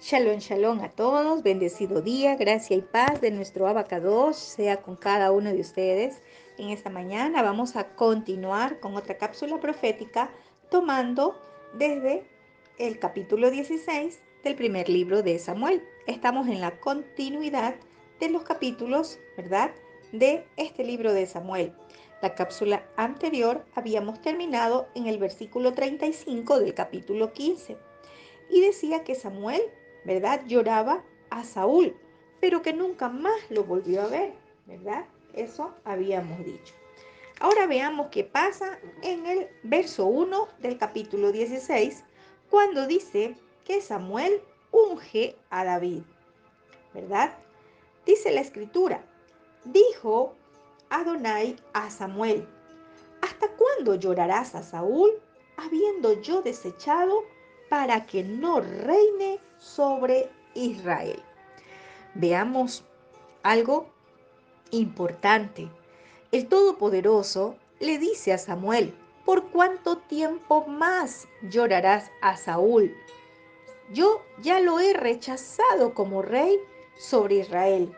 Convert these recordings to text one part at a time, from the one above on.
Shalom, shalom a todos, bendecido día, gracia y paz de nuestro Abacados sea con cada uno de ustedes. En esta mañana vamos a continuar con otra cápsula profética tomando desde el capítulo 16 del primer libro de Samuel. Estamos en la continuidad de los capítulos, ¿verdad?, de este libro de Samuel. La cápsula anterior habíamos terminado en el versículo 35 del capítulo 15 y decía que Samuel, ¿verdad?, lloraba a Saúl, pero que nunca más lo volvió a ver, ¿verdad? Eso habíamos dicho. Ahora veamos qué pasa en el verso 1 del capítulo 16, cuando dice que Samuel unge a David, ¿verdad? Dice la escritura, dijo Adonai a Samuel, ¿hasta cuándo llorarás a Saúl, habiendo yo desechado para que no reine sobre Israel? Veamos algo importante. El Todopoderoso le dice a Samuel, ¿por cuánto tiempo más llorarás a Saúl? Yo ya lo he rechazado como rey sobre Israel.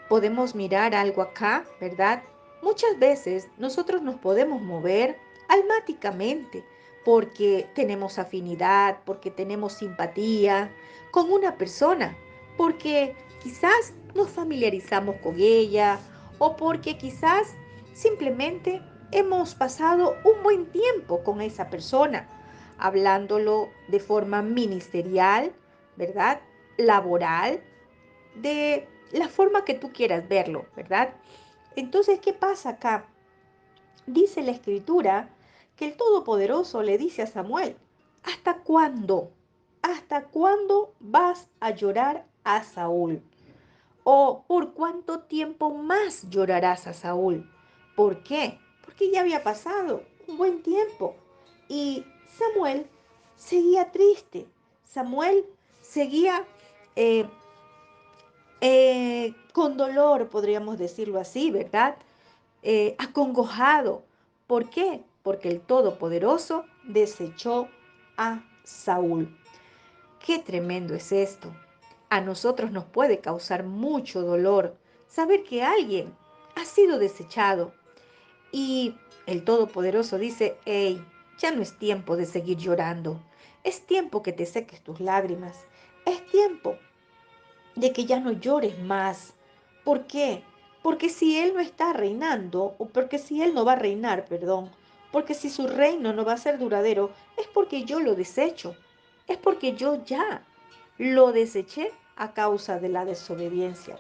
Podemos mirar algo acá, ¿verdad? Muchas veces nosotros nos podemos mover almáticamente porque tenemos afinidad, porque tenemos simpatía con una persona, porque quizás nos familiarizamos con ella o porque quizás simplemente hemos pasado un buen tiempo con esa persona, hablándolo de forma ministerial, ¿verdad? Laboral, de la forma que tú quieras verlo, ¿verdad? Entonces, ¿qué pasa acá? Dice la escritura que el Todopoderoso le dice a Samuel, ¿hasta cuándo? ¿Hasta cuándo vas a llorar a Saúl? ¿O por cuánto tiempo más llorarás a Saúl? ¿Por qué? Porque ya había pasado un buen tiempo y Samuel seguía triste. Samuel seguía eh, con dolor, podríamos decirlo así, ¿verdad? Acongojado. ¿Por qué? Porque el Todopoderoso desechó a Saúl. Qué tremendo es esto. A nosotros nos puede causar mucho dolor saber que alguien ha sido desechado. Y el Todopoderoso dice, hey, ya no es tiempo de seguir llorando. Es tiempo que te seques tus lágrimas. Es tiempo de que ya no llores más. ¿Por qué? Porque si Él no está reinando, o porque si Él no va a reinar, perdón, porque si su reino no va a ser duradero, es porque yo lo desecho, es porque yo ya lo deseché a causa de la desobediencia.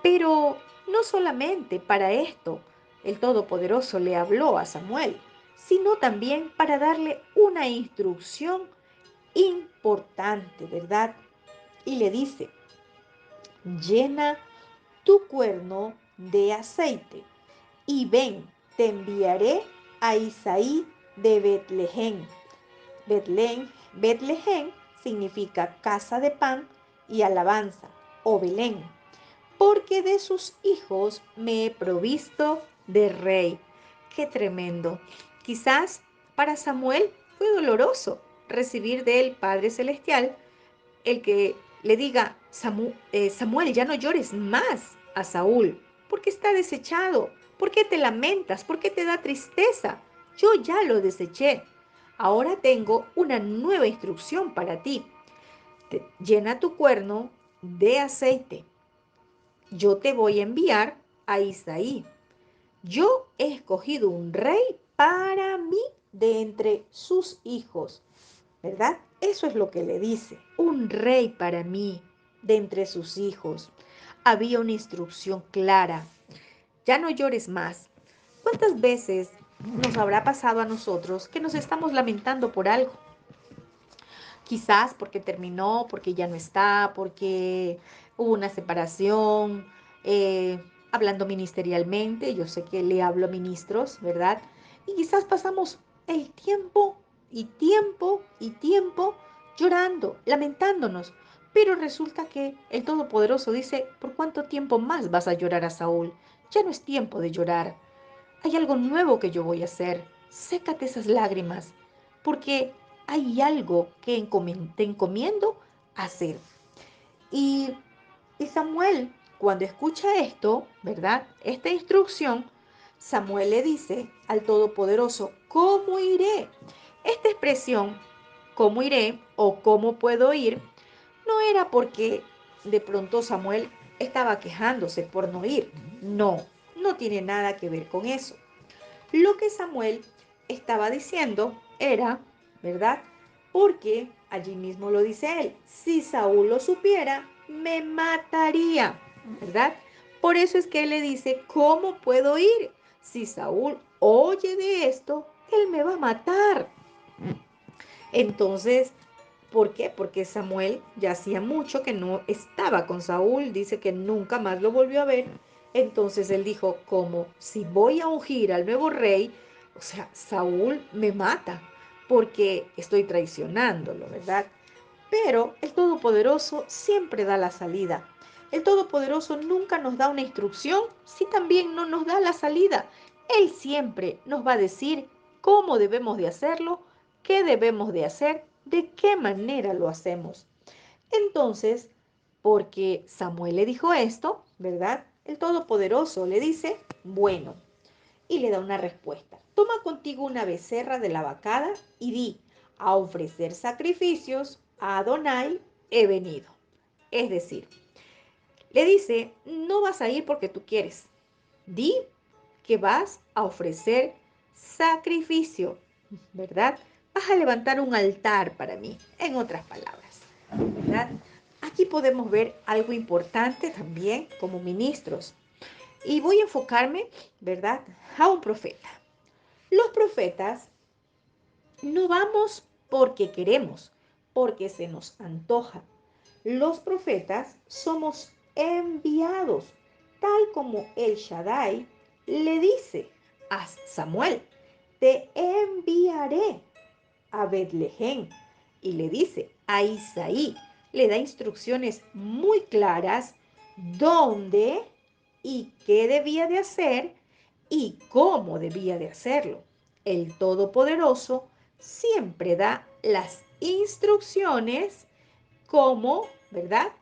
Pero no solamente para esto el Todopoderoso le habló a Samuel, sino también para darle una instrucción importante, ¿verdad? Y le dice, llena tu cuerno de aceite y ven, te enviaré a Isaí de Betlehem. Betlehem significa casa de pan y alabanza, o Belén, porque de sus hijos me he provisto de rey. Qué tremendo. Quizás para Samuel fue doloroso recibir del Padre Celestial el que le diga, Samuel, ya no llores más a Saúl, porque está desechado. ¿Por qué te lamentas? ¿Por qué te da tristeza? Yo ya lo deseché. Ahora tengo una nueva instrucción para ti. Llena tu cuerno de aceite. Yo te voy a enviar a Isaí. Yo he escogido un rey para mí de entre sus hijos, ¿verdad? Eso es lo que le dice, un rey para mí de entre sus hijos. Había una instrucción clara, ya no llores más. ¿Cuántas veces nos habrá pasado a nosotros que nos estamos lamentando por algo? Quizás porque terminó, porque ya no está, porque hubo una separación, hablando ministerialmente, yo sé que le hablo a ministros, ¿verdad? Y quizás pasamos el tiempo y tiempo y tiempo llorando, lamentándonos. Pero resulta que el Todopoderoso dice, ¿por cuánto tiempo más vas a llorar a Saúl? Ya no es tiempo de llorar. Hay algo nuevo que yo voy a hacer. Sécate esas lágrimas, porque hay algo que te encomiendo hacer. Y, y Samuel, cuando escucha esto, ¿verdad? Esta instrucción, Samuel le dice al Todopoderoso, ¿cómo iré? Esta expresión, ¿cómo iré? O ¿cómo puedo ir? No era porque de pronto Samuel estaba quejándose por no ir. No, no tiene nada que ver con eso. Lo que Samuel estaba diciendo era, ¿verdad? Porque allí mismo lo dice él, si Saúl lo supiera, me mataría, ¿verdad? Por eso es que él le dice, ¿cómo puedo ir? Si Saúl oye de esto, él me va a matar. Entonces, ¿por qué? Porque Samuel ya hacía mucho que no estaba con Saúl, dice que nunca más lo volvió a ver. Entonces él dijo, como si voy a ungir al nuevo rey, o sea, Saúl me mata porque estoy traicionándolo, ¿verdad? Pero el Todopoderoso siempre da la salida. El Todopoderoso nunca nos da una instrucción si también no nos da la salida. Él siempre nos va a decir cómo debemos de hacerlo, qué debemos de hacer, de qué manera lo hacemos. Entonces, porque Samuel le dijo esto, ¿verdad? El Todopoderoso le dice, bueno, y le da una respuesta. Toma contigo una becerra de la vacada y di, a ofrecer sacrificios a Adonai he venido. Es decir, le dice, no vas a ir porque tú quieres. Di que vas a ofrecer sacrificio, ¿verdad? Vas a levantar un altar para mí, en otras palabras, ¿verdad? Aquí podemos ver algo importante también como ministros. Y voy a enfocarme, ¿verdad?, a un profeta. Los profetas no vamos porque queremos, porque se nos antoja. Los profetas somos enviados, tal como el Shaddai le dice a Samuel, te enviaré a Betlehem. Y le dice a Isaí, le da instrucciones muy claras dónde y qué debía de hacer y cómo debía de hacerlo. El Todopoderoso siempre da las instrucciones cómo, ¿verdad?,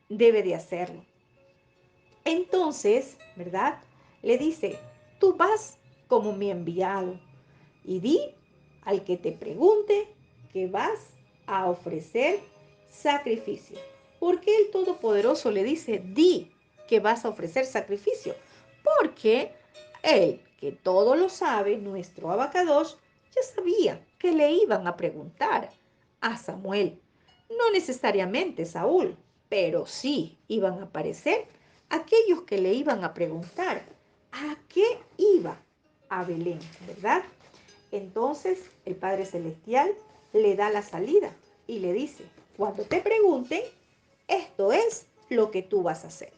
debe de hacerlo. Entonces, ¿verdad?, le dice, tú vas como mi enviado y di al que te pregunte que vas a ofrecer sacrificio. ¿Por qué el Todopoderoso le dice, di que vas a ofrecer sacrificio? Porque él, que todo lo sabe, nuestro Abacadosh, ya sabía que le iban a preguntar a Samuel. No necesariamente Saúl, pero sí iban a aparecer aquellos que le iban a preguntar a qué iba a Belén, ¿verdad? Entonces el Padre Celestial le da la salida y le dice, cuando te pregunten, esto es lo que tú vas a hacer.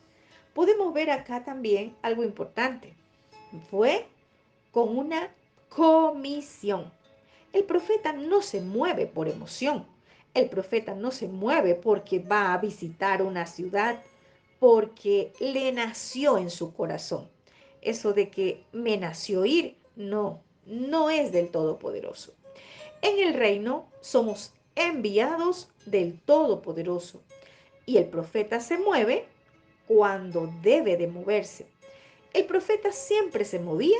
Podemos ver acá también algo importante. Fue con una comisión. El profeta no se mueve por emoción. El profeta no se mueve porque va a visitar una ciudad, porque le nació en su corazón. Eso de que me nació ir, no, no es del Todopoderoso. En el reino somos enviados del Todopoderoso y el profeta se mueve cuando debe de moverse. El profeta siempre se movía,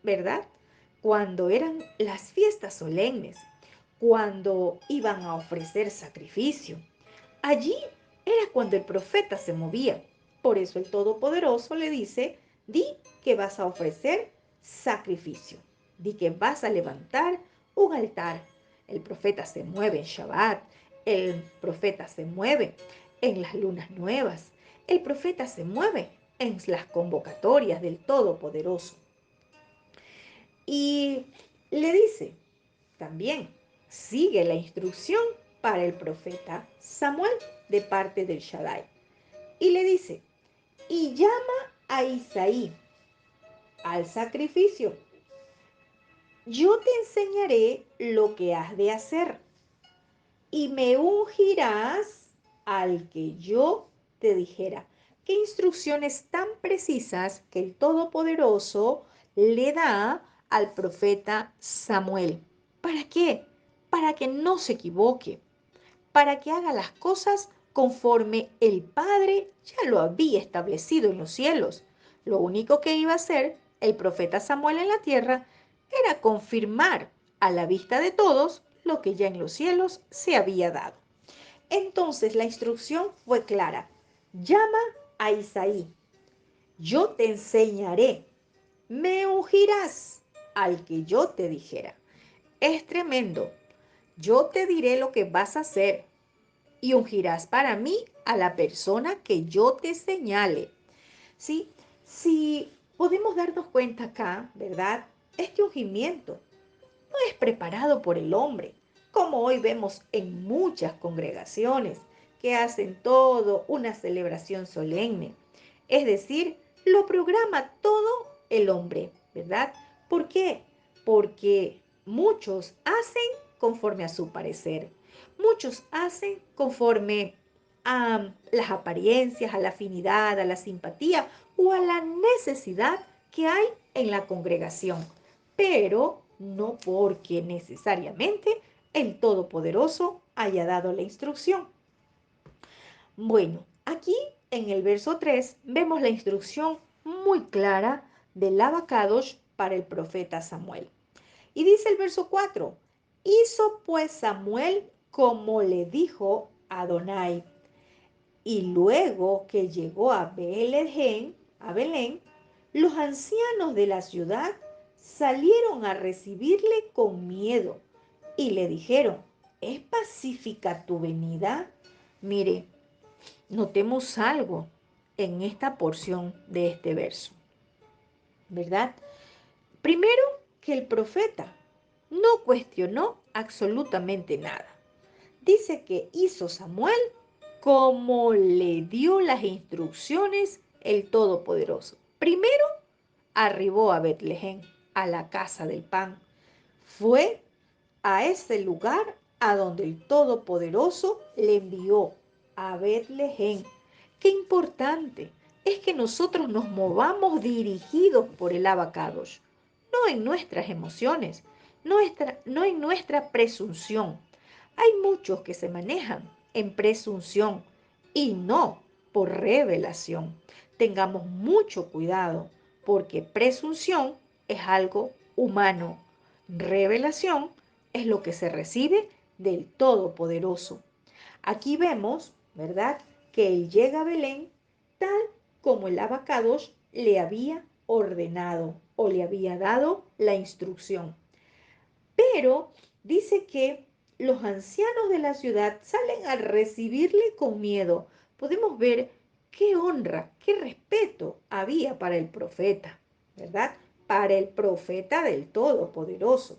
¿verdad?, cuando eran las fiestas solemnes, cuando iban a ofrecer sacrificio. Allí era cuando el profeta se movía. Por eso el Todopoderoso le dice, di que vas a ofrecer sacrificio, di que vas a levantar un altar. El profeta se mueve en Shabbat, el profeta se mueve en las lunas nuevas, el profeta se mueve en las convocatorias del Todopoderoso. Y le dice también, sigue la instrucción para el profeta Samuel de parte del Shaddai. Y le dice, y llama a Isaí al sacrificio. Yo te enseñaré lo que has de hacer y me ungirás al que yo te dijera. Qué instrucciones tan precisas que el Todopoderoso le da al profeta Samuel. ¿Para qué? Para que no se equivoque, para que haga las cosas conforme el Padre ya lo había establecido en los cielos. Lo único que iba a hacer el profeta Samuel en la tierra era confirmar a la vista de todos lo que ya en los cielos se había dado. Entonces la instrucción fue clara. Llama a Isaí. Yo te enseñaré. Me ungirás al que yo te dijera. Es tremendo. Yo te diré lo que vas a hacer y ungirás para mí a la persona que yo te señale. ¿Sí? Si podemos darnos cuenta acá, ¿verdad? Este ungimiento no es preparado por el hombre, como hoy vemos en muchas congregaciones que hacen todo una celebración solemne. Es decir, lo programa todo el hombre, ¿verdad? ¿Por qué? Porque muchos hacen conforme a su parecer. Muchos hacen conforme a las apariencias, a la afinidad, a la simpatía o a la necesidad que hay en la congregación, pero no porque necesariamente el Todopoderoso haya dado la instrucción. Bueno, aquí en el verso 3 vemos la instrucción muy clara del Abacadosh para el profeta Samuel. Y dice el verso 4, hizo pues Samuel como le dijo Adonai. Y luego que llegó a Belén, los ancianos de la ciudad salieron a recibirle con miedo y le dijeron, ¿es pacífica tu venida? Mire, notemos algo en esta porción de este verso, ¿verdad? Primero, que el profeta no cuestionó absolutamente nada. Dice que hizo Samuel como le dio las instrucciones el Todopoderoso. Primero, arribó a Betlehem, a la casa del pan. Fue a ese lugar a donde el Todopoderoso le envió, a Betlehem. Qué importante es que nosotros nos movamos dirigidos por el Abacados, no en nuestras emociones, no en nuestra presunción. Hay muchos que se manejan en presunción y no por revelación. Tengamos mucho cuidado porque presunción es algo humano. Revelación es lo que se recibe del Todopoderoso. Aquí vemos, ¿verdad?, que él llega a Belén tal como el Abacados le había ordenado o le había dado la instrucción. Pero dice que los ancianos de la ciudad salen a recibirle con miedo. Podemos ver qué honra, qué respeto había para el profeta, ¿verdad? Para el profeta del Todopoderoso.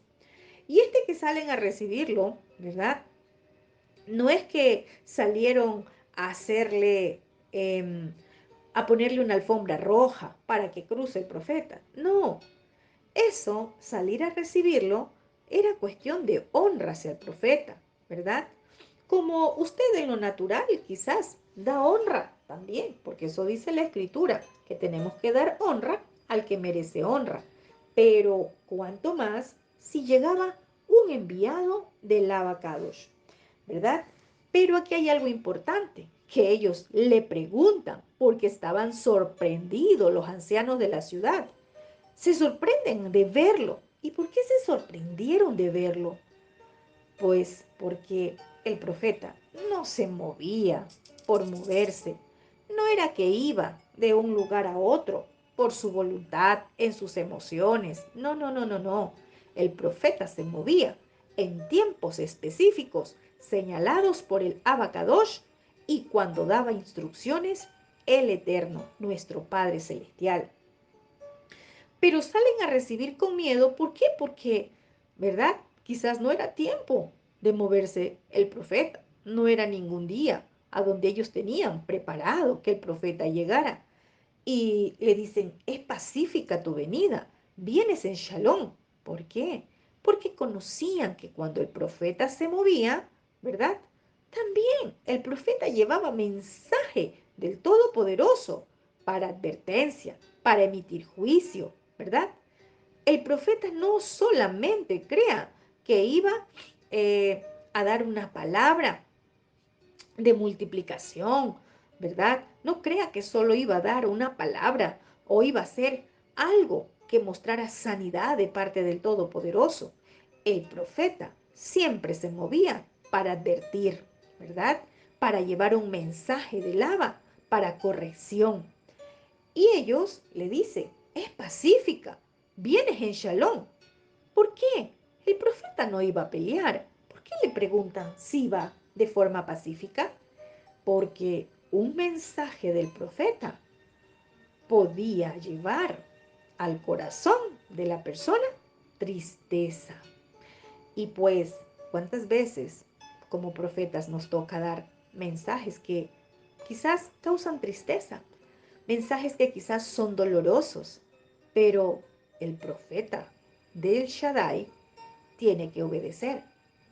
Y este que salen a recibirlo, ¿verdad? No es que salieron a hacerle, a ponerle una alfombra roja para que cruce el profeta. No, eso, salir a recibirlo, era cuestión de honra hacia el profeta, ¿verdad? Como usted en lo natural quizás da honra también, porque eso dice la escritura, que tenemos que dar honra al que merece honra. Pero cuánto más si llegaba un enviado del Abacados, ¿verdad? Pero aquí hay algo importante, que ellos le preguntan porque estaban sorprendidos los ancianos de la ciudad. Se sorprenden de verlo. ¿Y por qué se sorprendieron de verlo? Pues porque el profeta no se movía por moverse. No era que iba de un lugar a otro por su voluntad, en sus emociones. No, no, no, no, no. El profeta se movía en tiempos específicos señalados por el Abacadosh y cuando daba instrucciones el Eterno, nuestro Padre Celestial. Pero salen a recibir con miedo. ¿Por qué? Porque, ¿verdad? Quizás no era tiempo de moverse el profeta. No era ningún día a donde ellos tenían preparado que el profeta llegara. Y le dicen, es pacífica tu venida, vienes en shalom. ¿Por qué? Porque conocían que cuando el profeta se movía, ¿verdad? También el profeta llevaba mensaje del Todopoderoso para advertencia, para emitir juicio, ¿verdad? El profeta no solamente crea que iba a dar una palabra, de multiplicación, ¿verdad? No crea que solo iba a dar una palabra o iba a ser algo que mostrara sanidad de parte del Todopoderoso. El profeta siempre se movía para advertir, ¿verdad? Para llevar un mensaje de lava, para corrección. Y ellos le dicen, es pacífica, vienes en shalom. ¿Por qué? El profeta no iba a pelear. ¿Por qué le preguntan si va de forma pacífica? Porque un mensaje del profeta podía llevar al corazón de la persona tristeza. Y pues, ¿cuántas veces como profetas nos toca dar mensajes que quizás causan tristeza? Mensajes que quizás son dolorosos, pero el profeta del Shaddai tiene que obedecer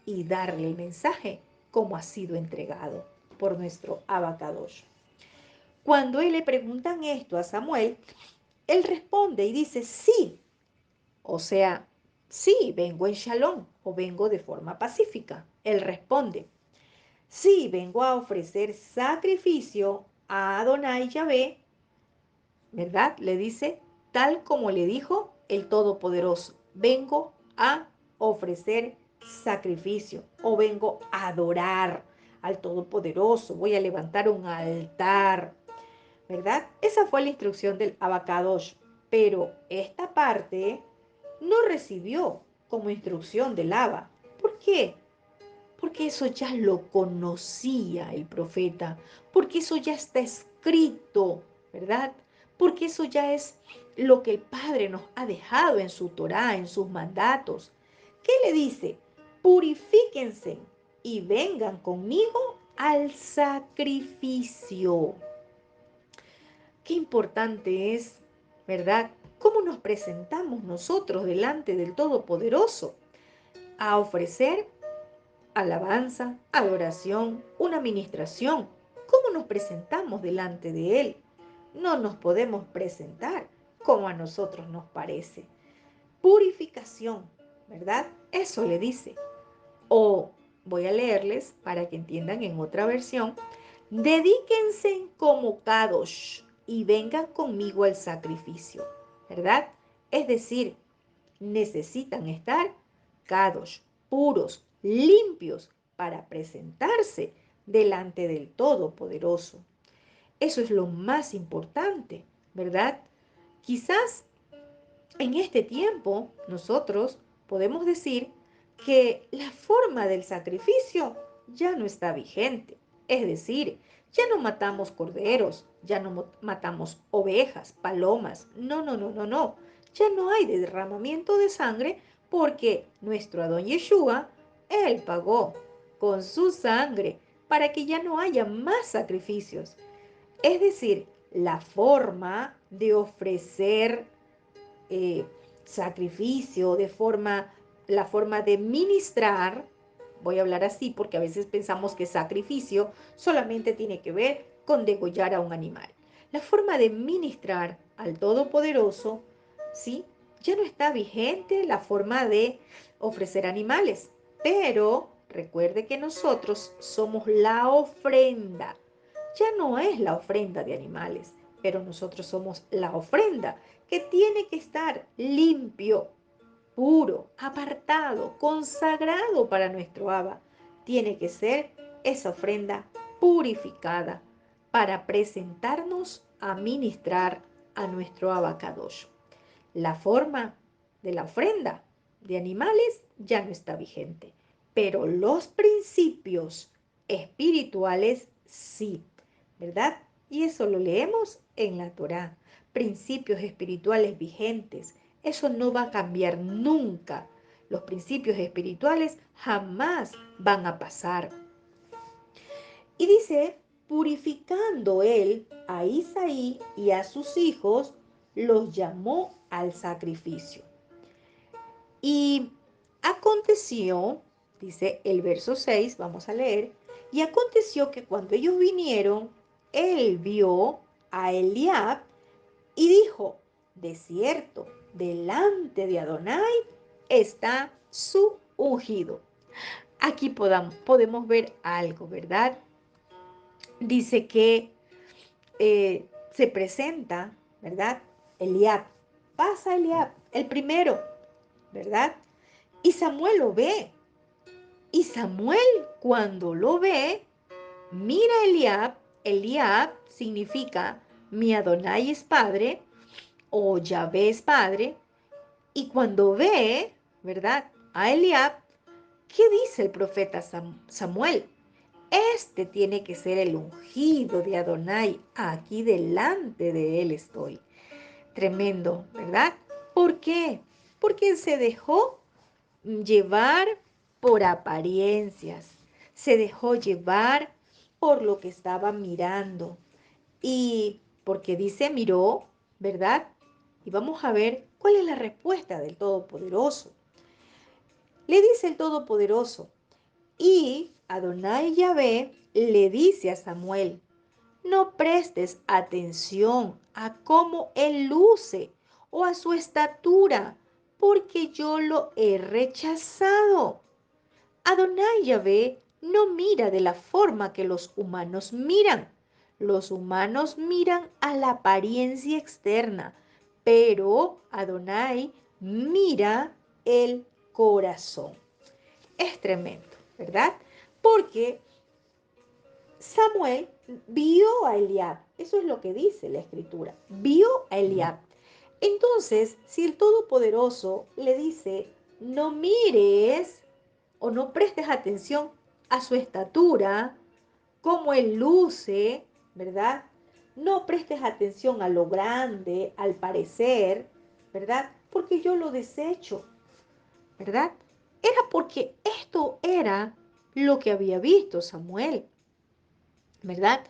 y darle el mensaje como ha sido entregado por nuestro Abacadosh. Cuando él le preguntan esto a Samuel, él responde y dice sí, o sea, sí, vengo en shalom o vengo de forma pacífica. Él responde, sí, vengo a ofrecer sacrificio a Adonai Yahvé, ¿verdad? Le dice, tal como le dijo el Todopoderoso, vengo a ofrecer sacrificio o vengo a adorar al Todopoderoso, voy a levantar un altar, ¿verdad? Esa fue la instrucción del Abacadosh, pero esta parte no recibió como instrucción del Abba. ¿Por qué? Porque eso ya lo conocía el profeta, porque eso ya está escrito, ¿verdad? Porque eso ya es lo que el Padre nos ha dejado en su Torá, en sus mandatos. ¿Qué le dice? Purifíquense y vengan conmigo al sacrificio. Qué importante es, ¿verdad? ¿Cómo nos presentamos nosotros delante del Todopoderoso? A ofrecer alabanza, adoración, una ministración. ¿Cómo nos presentamos delante de Él? No nos podemos presentar como a nosotros nos parece. Purificación, ¿verdad? Eso le dice. O voy a leerles para que entiendan en otra versión. Dedíquense como Kadosh y vengan conmigo al sacrificio, ¿verdad? Es decir, necesitan estar Kadosh, puros, limpios, para presentarse delante del Todopoderoso. Eso es lo más importante, ¿verdad? Quizás en este tiempo nosotros podemos decir que la forma del sacrificio ya no está vigente. Es decir, ya no matamos corderos, ya no matamos ovejas, palomas. No, no, no, no, no. Ya no hay derramamiento de sangre porque nuestro Adón Yeshua, Él pagó con su sangre para que ya no haya más sacrificios. Es decir, la forma de ofrecer eh, sacrificio, la forma de ministrar, voy a hablar así porque a veces pensamos que sacrificio solamente tiene que ver con degollar a un animal. La forma de ministrar al Todopoderoso, ¿sí? Ya no está vigente la forma de ofrecer animales, pero recuerde que nosotros somos la ofrenda. Ya no es la ofrenda de animales, pero nosotros somos la ofrenda que tiene que estar limpio, puro, apartado, consagrado para nuestro Abba. Tiene que ser esa ofrenda purificada para presentarnos a ministrar a nuestro Abacadosh. La forma de la ofrenda de animales ya no está vigente, pero los principios espirituales sí, ¿verdad? Y eso lo leemos en la Torá. Principios espirituales vigentes. Eso no va a cambiar nunca. Los principios espirituales jamás van a pasar. Y dice, purificando él a Isaí y a sus hijos, los llamó al sacrificio. Y aconteció, dice el verso 6, vamos a leer, y aconteció que cuando ellos vinieron, él vio a Eliab y dijo, de cierto, delante de Adonai está su ungido. Aquí podemos ver algo, ¿verdad? dice que se presenta, ¿verdad? Eliab. Pasa Eliab, el primero, ¿verdad? Y Samuel lo ve. Y Samuel, cuando lo ve, mira a Eliab. Eliab significa mi Adonai es padre o Yahvé es padre. Y cuando ve, ¿verdad? A Eliab, ¿qué dice el profeta Samuel? Este tiene que ser el ungido de Adonai. Aquí delante de él estoy. Tremendo, ¿verdad? ¿Por qué? Porque se dejó llevar por apariencias. Se dejó llevar por lo que estaba mirando. Y porque dice miró, ¿verdad? Y vamos a ver cuál es la respuesta del Todopoderoso. Le dice el Todopoderoso, y Adonai Yahvé le dice a Samuel, no prestes atención a cómo él luce o a su estatura, porque yo lo he rechazado. Adonai Yahvé no mira de la forma que los humanos miran. Los humanos miran a la apariencia externa, pero Adonai mira el corazón. Es tremendo, ¿verdad? Porque Samuel vio a Eliab. Eso es lo que dice la escritura. Vio a Eliab. Entonces, si el Todopoderoso le dice, no mires o no prestes atención a su estatura, cómo él luce, ¿verdad? No prestes atención a lo grande, al parecer, ¿verdad? Porque yo lo desecho, ¿verdad? Era porque esto era lo que había visto Samuel, ¿verdad?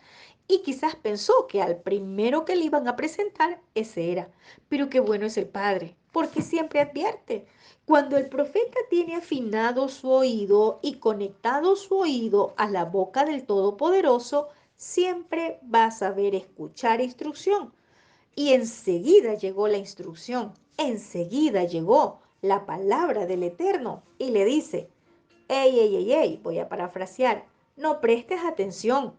Y quizás pensó que al primero que le iban a presentar, ese era. Pero qué bueno es el Padre, porque siempre advierte. Cuando el profeta tiene afinado su oído y conectado su oído a la boca del Todopoderoso, siempre va a saber escuchar instrucción. Y enseguida llegó la instrucción, enseguida llegó la palabra del Eterno y le dice, ey, ey, ey, ey, voy a parafrasear, no prestes atención,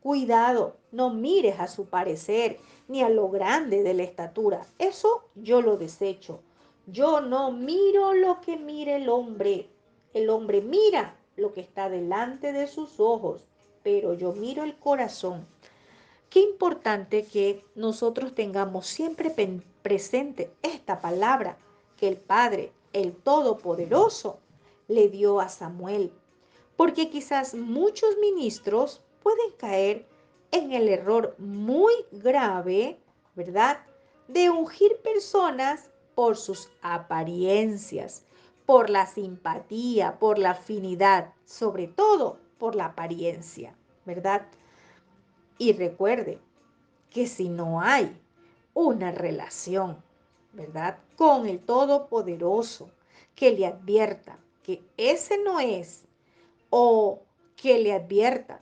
cuidado, no mires a su parecer ni a lo grande de la estatura, eso yo lo desecho. Yo no miro lo que mire el hombre mira lo que está delante de sus ojos, pero yo miro el corazón. Qué importante que nosotros tengamos siempre presente esta palabra que el Padre, el Todopoderoso, le dio a Samuel. Porque quizás muchos ministros pueden caer en el error muy grave, ¿verdad? De ungir personas por sus apariencias, por la simpatía, por la afinidad, sobre todo por la apariencia, ¿verdad? Y recuerde que si no hay una relación, ¿verdad? Con el Todopoderoso, que le advierta que ese no es, o que le advierta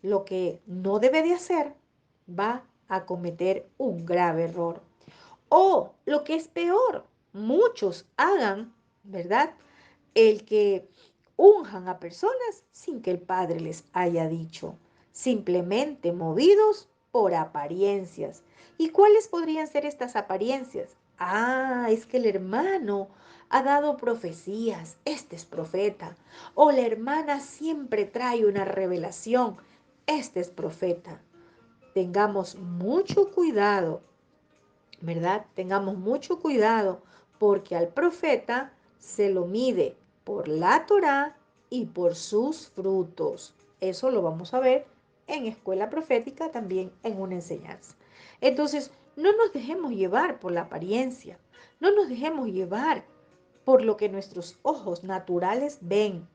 lo que no debe de hacer, va a cometer un grave error. O lo que es peor, muchos hagan, ¿verdad? El que unjan a personas sin que el Padre les haya dicho, simplemente movidos por apariencias. ¿Y cuáles podrían ser estas apariencias? Ah, es que el hermano ha dado profecías, este es profeta. O la hermana siempre trae una revelación, este es profeta. Tengamos mucho cuidado, ¿verdad? Tengamos mucho cuidado porque al profeta se lo mide por la Torá y por sus frutos. Eso lo vamos a ver en escuela profética, también en una enseñanza. Entonces, no nos dejemos llevar por la apariencia, no nos dejemos llevar por lo que nuestros ojos naturales ven.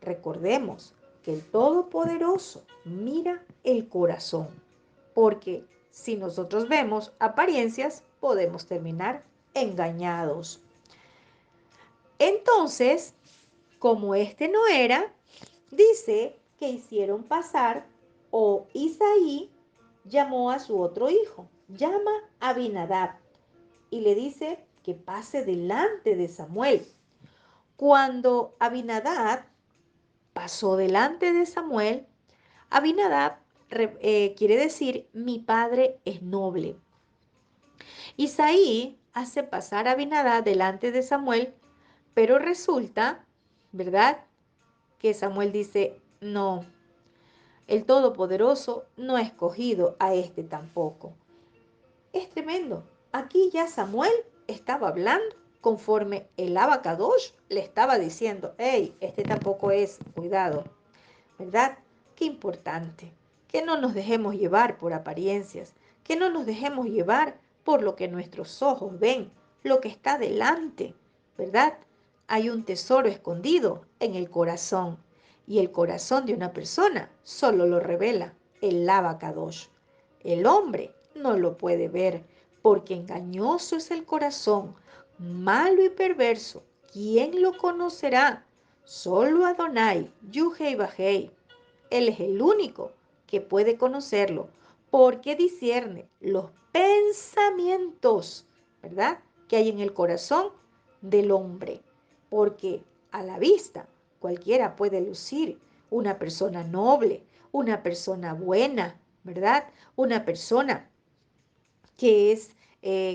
Recordemos que el Todopoderoso mira el corazón, porque si nosotros vemos apariencias, podemos terminar engañados. Entonces, como este no era, dice que hicieron pasar, o Isaí llamó a su otro hijo, llama a Abinadab y le dice que pase delante de Samuel. Cuando Abinadab pasó delante de Samuel, Abinadab quiere decir mi padre es noble. Isaí hace pasar a Abinadab delante de Samuel, pero resulta, ¿verdad?, que Samuel dice, no, el Todopoderoso no ha escogido a este tampoco. Es tremendo. Aquí ya Samuel estaba hablando conforme el Abacadosh le estaba diciendo, hey, este tampoco es, cuidado, ¿verdad? Qué importante, que no nos dejemos llevar por apariencias, que no nos dejemos llevar por lo que nuestros ojos ven, lo que está delante, ¿verdad? Hay un tesoro escondido en el corazón y el corazón de una persona solo lo revela el Abacadosh. El hombre no lo puede ver porque engañoso es el corazón, malo y perverso. ¿Quién lo conocerá? Solo Adonai, Yuhei Bajei. Él es el único que puede conocerlo porque discierne los pensamientos, ¿verdad?, que hay en el corazón del hombre. Porque a la vista cualquiera puede lucir una persona noble, una persona buena, ¿verdad? Una persona que es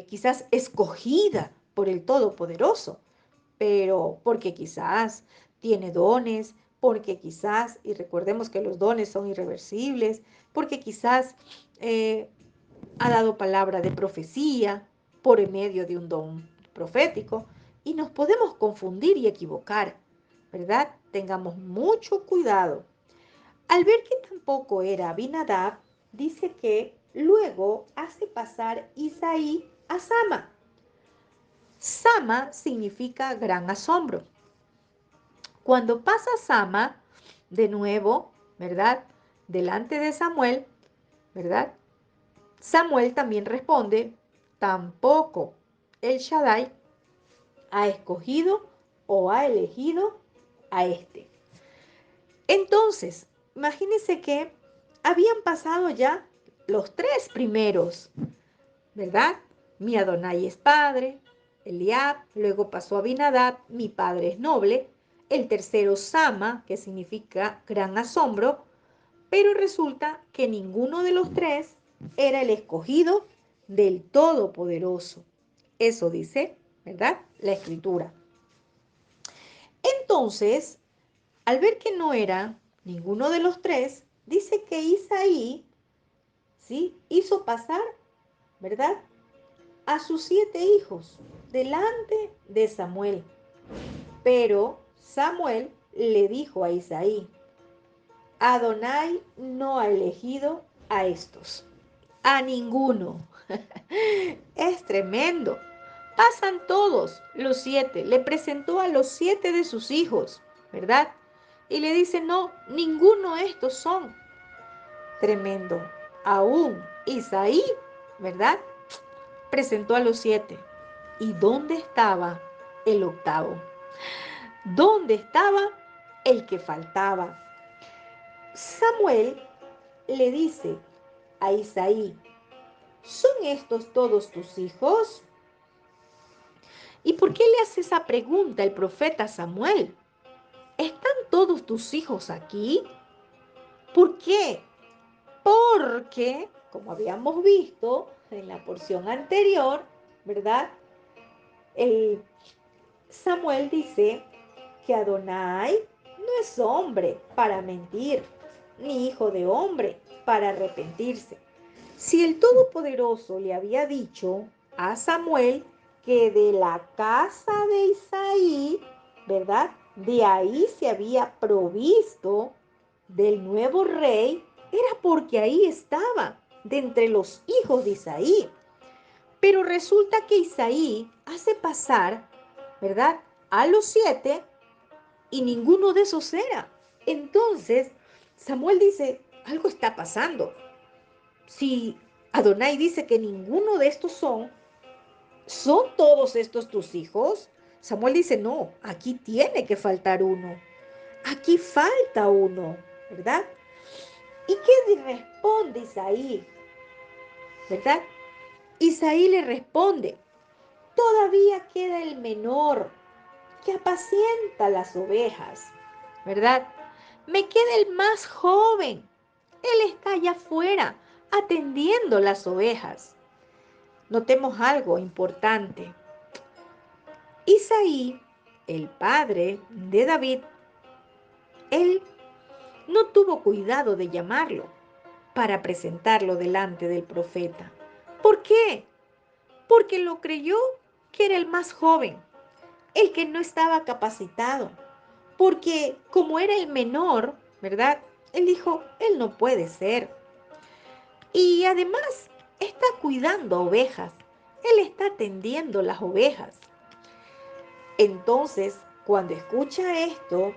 quizás escogida por el Todopoderoso, pero porque quizás tiene dones, porque quizás, y recordemos que los dones son irreversibles, porque quizás ha dado palabra de profecía por medio de un don profético, y nos podemos confundir y equivocar, ¿verdad? Tengamos mucho cuidado. Al ver que tampoco era Abinadab, dice que luego hace pasar Isaí a Sama. Sama significa gran asombro. Cuando pasa Sama, de nuevo, ¿verdad?, delante de Samuel, ¿verdad?, Samuel también responde, tampoco el Shaddai ha escogido o ha elegido a este. Entonces, imagínense que habían pasado ya los tres primeros, ¿verdad? Mi Adonai es padre, Eliab, luego pasó Abinadab, mi padre es noble, el tercero Sama, que significa gran asombro, pero resulta que ninguno de los tres era el escogido del Todopoderoso. Eso dice, ¿verdad?, la Escritura. Entonces, al ver que no era ninguno de los tres, dice que Isaí, ¿sí?, hizo pasar, ¿verdad?, a sus 7 hijos delante de Samuel. Pero Samuel le dijo a Isaí, Adonai no ha elegido a estos, a ninguno. Es tremendo. Pasan todos los 7. Le presentó a los 7 de sus hijos, ¿verdad? Y le dice, no, ninguno de estos son. Tremendo. Aún Isaí, ¿verdad?, presentó a los 7. ¿Y dónde estaba el octavo? ¿Dónde estaba el que faltaba? Samuel le dice a Isaí, ¿son estos todos tus hijos? ¿Y por qué le hace esa pregunta el profeta Samuel? ¿Están todos tus hijos aquí? ¿Por qué? Porque, como habíamos visto en la porción anterior, ¿verdad?, el Samuel dice que Adonai no es hombre para mentir, ni hijo de hombre para arrepentirse. Si el Todopoderoso le había dicho a Samuel que de la casa de Isaí, ¿verdad?, de ahí se había provisto del nuevo rey, era porque ahí estaba, de entre los hijos de Isaí. Pero resulta que Isaí hace pasar, ¿verdad?, a los 7 y ninguno de esos era. Entonces, Samuel dice, algo está pasando. Si Adonai dice que ninguno de estos ¿son todos estos tus hijos? Samuel dice, no, aquí tiene que faltar uno. Aquí falta uno, ¿verdad? ¿Y qué responde Isaí? ¿Verdad? Isaí le responde, todavía queda el menor que apacienta las ovejas, ¿verdad? Me queda el más joven, Él está allá afuera atendiendo las ovejas. Notemos algo importante. Isaí, el padre de David, él no tuvo cuidado de llamarlo para presentarlo delante del profeta. ¿Por qué? Porque lo creyó que era el más joven, el que no estaba capacitado. Porque como era el menor, ¿verdad? Él dijo, él no puede ser. Y además está cuidando ovejas. Él está atendiendo las ovejas. Entonces, cuando escucha esto,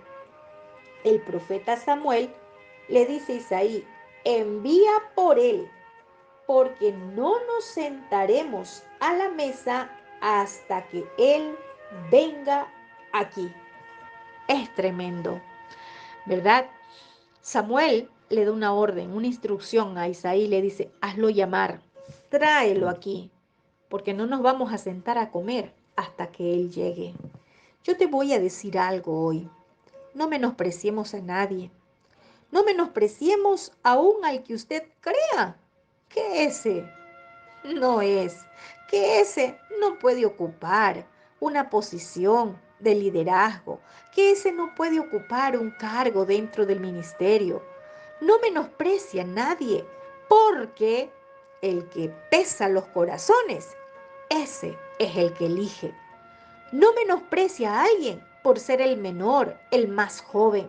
el profeta Samuel le dice a Isaí, envía por él, porque no nos sentaremos a la mesa hasta que él venga aquí. Es tremendo, ¿verdad? Samuel le da una orden, una instrucción a Isaí, le dice, hazlo llamar, tráelo aquí, porque no nos vamos a sentar a comer hasta que él llegue. Yo te voy a decir algo hoy. No menospreciemos a nadie. No menospreciemos aún al que usted crea que ese no es, que ese no puede ocupar una posición de liderazgo, que ese no puede ocupar un cargo dentro del ministerio. No menosprecia a nadie, porque el que pesa los corazones, ese es el que elige. No menosprecia a alguien por ser el menor, el más joven.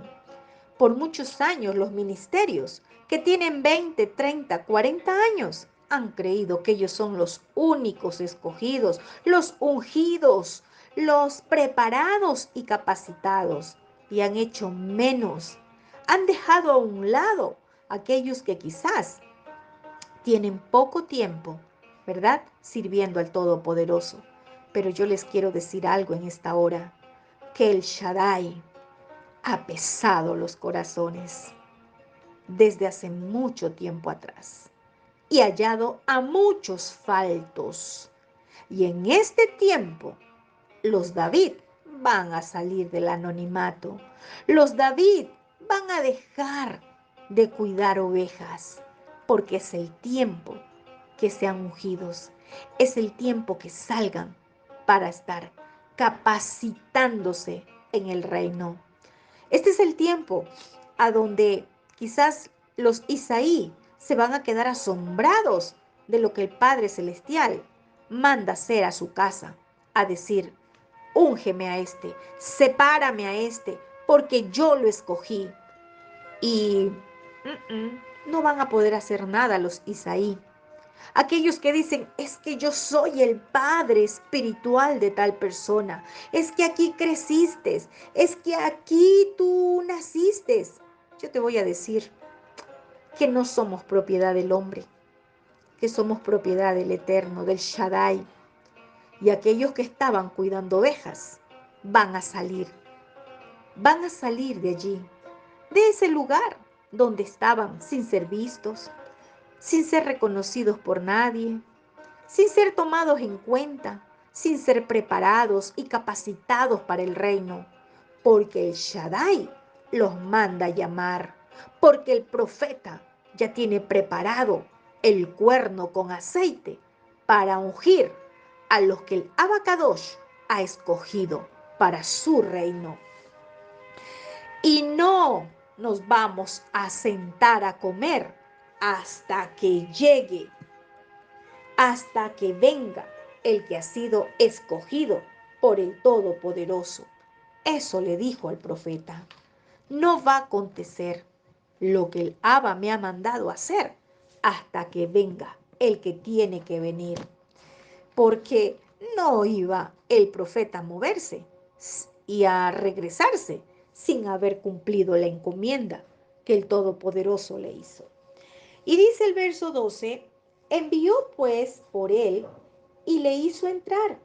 Por muchos años los ministerios que tienen 20, 30, 40 años han creído que ellos son los únicos escogidos, los ungidos, los preparados y capacitados, y han hecho menos. Han dejado a un lado aquellos que quizás tienen poco tiempo, ¿verdad? Sirviendo al Todopoderoso. Pero yo les quiero decir algo en esta hora, que el Shaddai ha pesado los corazones desde hace mucho tiempo atrás y hallado a muchos faltos. Y en este tiempo, los David van a salir del anonimato. Los David van a dejar de cuidar ovejas, porque es el tiempo que sean ungidos. Es el tiempo que salgan para estar capacitándose en el reino. Este es el tiempo a donde quizás los Isaí se van a quedar asombrados de lo que el Padre Celestial manda hacer a su casa, a decir, úngeme a este, sepárame a este, porque yo lo escogí. Y no van a poder hacer nada los Isaí. Aquellos que dicen, es que yo soy el padre espiritual de tal persona, es que aquí creciste, es que aquí tú naciste. Yo te voy a decir que no somos propiedad del hombre, que somos propiedad del Eterno, del Shaddai. Y aquellos que estaban cuidando ovejas van a salir de allí, de ese lugar donde estaban sin ser vistos, sin ser reconocidos por nadie, sin ser tomados en cuenta, sin ser preparados y capacitados para el reino, porque el Shaddai los manda a llamar, porque el profeta ya tiene preparado el cuerno con aceite para ungir a los que el Abacadosh ha escogido para su reino. Y no nos vamos a sentar a comer hasta que llegue, hasta que venga el que ha sido escogido por el Todopoderoso. Eso le dijo al profeta. No va a acontecer lo que el Abba me ha mandado hacer hasta que venga el que tiene que venir. Porque no iba el profeta a moverse y a regresarse sin haber cumplido la encomienda que el Todopoderoso le hizo. Y dice el verso 12, envió pues por él y le hizo entrar.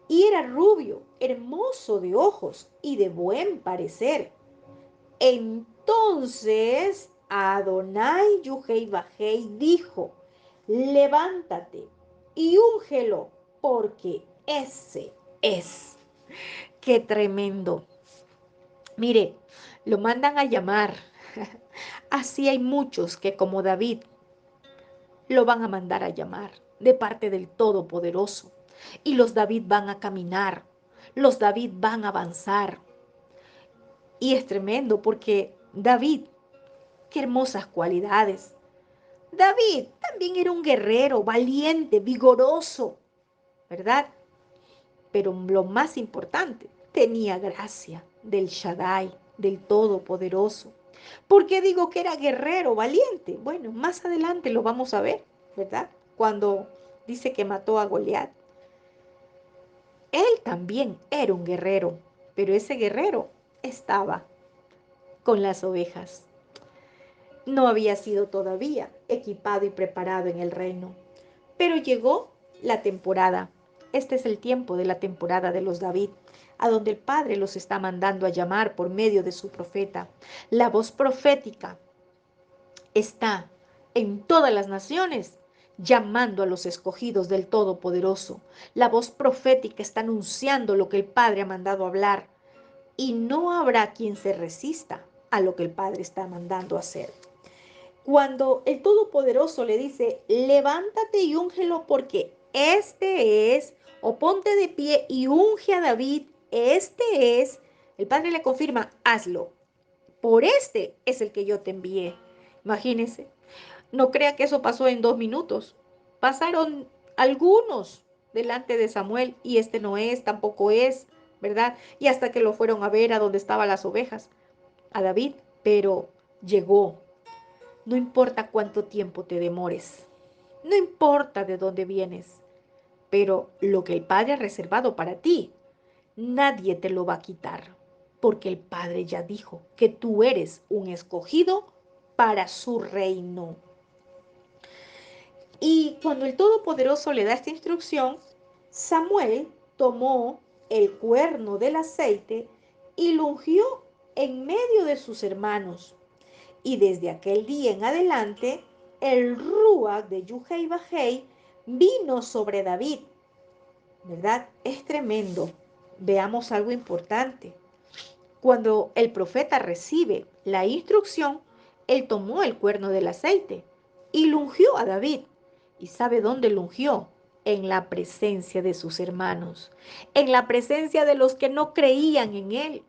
Y era rubio, hermoso de ojos y de buen parecer. Entonces Adonai Yuhei Bajei dijo, levántate y úngelo, porque ese es. ¡Qué tremendo! Mire, lo mandan a llamar Así hay muchos que como David lo van a mandar a llamar de parte del Todopoderoso. Y los David van a caminar, los David van a avanzar. Y es tremendo porque David, qué hermosas cualidades. David también era un guerrero, valiente, vigoroso, ¿verdad? Pero lo más importante, tenía gracia del Shaddai, del Todopoderoso. ¿Por qué digo que era guerrero, valiente? Bueno, más adelante lo vamos a ver, ¿verdad? Cuando dice que mató a Goliat. Él también era un guerrero, pero ese guerrero estaba con las ovejas. No había sido todavía equipado y preparado en el reino. Pero llegó la temporada. Este es el tiempo de la temporada de los David, a donde el Padre los está mandando a llamar por medio de su profeta. La voz profética está en todas las naciones, llamando a los escogidos del Todopoderoso. La voz profética está anunciando lo que el Padre ha mandado hablar, y no habrá quien se resista a lo que el Padre está mandando hacer. Cuando el Todopoderoso le dice, levántate y úngelo porque este es, o ponte de pie y unge a David, este es, el Padre le confirma, hazlo. Por este es el que yo te envié. Imagínense, no crea que eso pasó en 2 minutos. Pasaron algunos delante de Samuel y este no es, tampoco es, ¿verdad? Y hasta que lo fueron a ver a donde estaban las ovejas, a David, pero llegó. No importa cuánto tiempo te demores, no importa de dónde vienes, pero lo que el Padre ha reservado para ti, nadie te lo va a quitar, porque el Padre ya dijo que tú eres un escogido para su reino. Y cuando el Todopoderoso le da esta instrucción, Samuel tomó el cuerno del aceite y lo ungió en medio de sus hermanos. Y desde aquel día en adelante, el Ruach de Yuhei Bajei vino sobre David, ¿verdad? Es tremendo. Veamos algo importante. Cuando el profeta recibe la instrucción, él tomó el cuerno del aceite y lo ungió a David. ¿Y sabe dónde lo ungió? En la presencia de sus hermanos, en la presencia de los que no creían en él,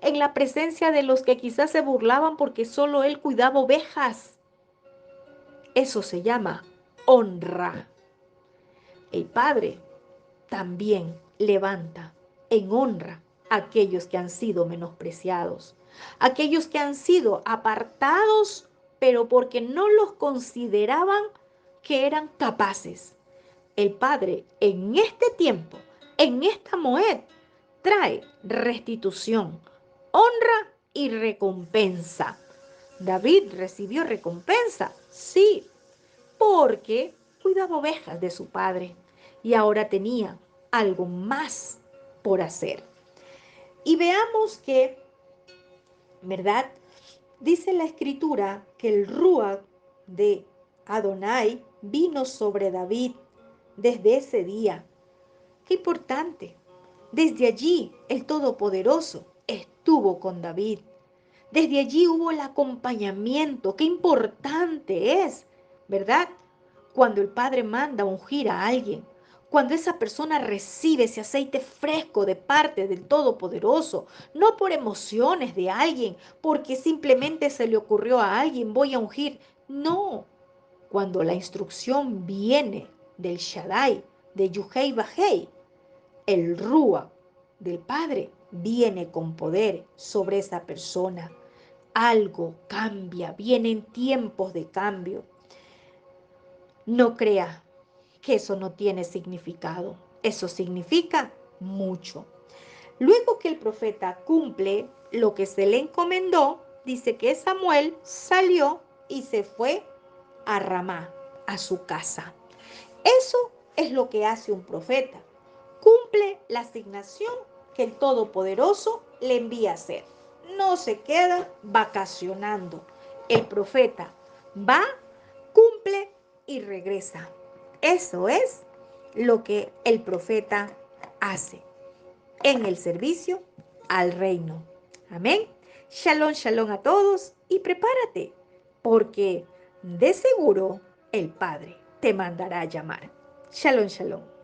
en la presencia de los que quizás se burlaban porque solo él cuidaba ovejas. Eso se llama honra. El Padre también levanta en honra a aquellos que han sido menospreciados, aquellos que han sido apartados, pero porque no los consideraban que eran capaces. El Padre en este tiempo, en esta Moed, trae restitución, honra y recompensa. David recibió recompensa, sí, porque cuidaba ovejas de su padre y ahora tenía algo más por hacer. Y veamos que, ¿verdad? Dice la escritura que el Ruach de Adonai vino sobre David desde ese día. Qué importante. Desde allí el Todopoderoso estuvo con David. Desde allí hubo el acompañamiento. Qué importante es, ¿verdad? Cuando el Padre manda ungir a alguien, cuando esa persona recibe ese aceite fresco de parte del Todopoderoso, no por emociones de alguien, porque simplemente se le ocurrió a alguien, voy a ungir. No, cuando la instrucción viene del Shaddai, de Yuhei Bajei, el Rúa del Padre viene con poder sobre esa persona. Algo cambia, vienen tiempos de cambio. No crea que eso no tiene significado. Eso significa mucho. Luego que el profeta cumple lo que se le encomendó, dice que Samuel salió y se fue a Ramá, a su casa. Eso es lo que hace un profeta. Cumple la asignación que el Todopoderoso le envía a hacer. No se queda vacacionando. El profeta va, cumple y regresa. Eso es lo que el profeta hace en el servicio al reino. Amén. Shalom, shalom a todos y prepárate, porque de seguro el Padre te mandará a llamar. Shalom, shalom.